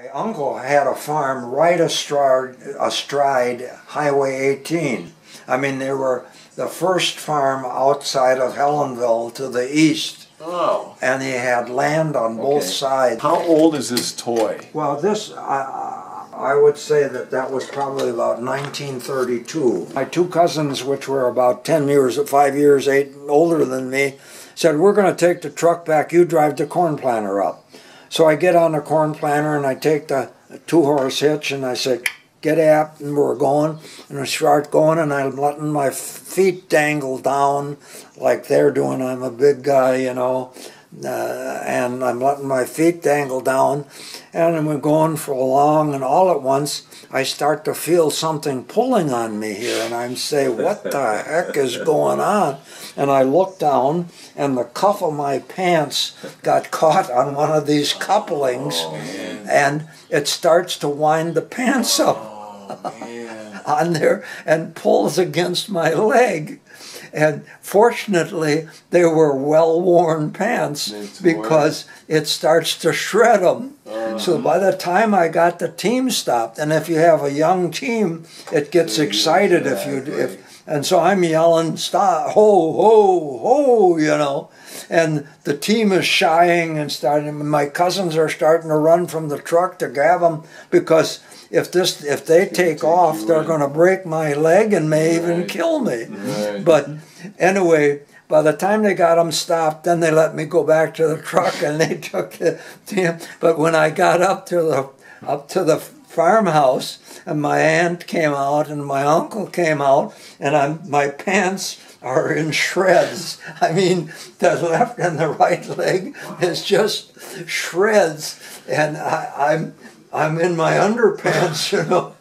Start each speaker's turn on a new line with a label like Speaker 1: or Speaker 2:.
Speaker 1: My uncle had a farm right astride Highway 18. I mean, they were the first farm outside of Helenville to the east.
Speaker 2: Oh.
Speaker 1: And he had land on both sides.
Speaker 2: How old is this toy?
Speaker 1: Well, this, I would say that was probably about 1932. My two cousins, which were about 5 years older than me, said, "We're going to take the truck back, you drive the corn planter up." So I get on the corn planter and I take the two-horse hitch and I say, "Get up," and we're going, and I start going, and I'm letting my feet dangle down like they're doing. I'm a big guy, you know, and I'm letting my feet dangle down, and we're going for long, and all at once I start to feel something pulling on me here, and I'm saying, "What the heck is going on?" And I look down, and the cuff of my pants got caught on one of these couplings, and it starts to wind the pants up on there and pulls against my leg. And fortunately, they were well-worn pants because it starts to shred them. So by the time I got the team stopped, and if you have a young team, it gets excited and so I'm yelling, "Stop, ho, ho, ho," you know. And the team is shying and my cousins are starting to run from the truck to grab them, because if they take off, they're going to break my leg and may even kill me. But anyway, by the time they got them stopped, then they let me go back to the truck and they took the team. But when I got up to the farmhouse, and my aunt came out and my uncle came out, and my pants are in shreds. I mean, the left and the right leg is just shreds, and I'm in my underpants, you know.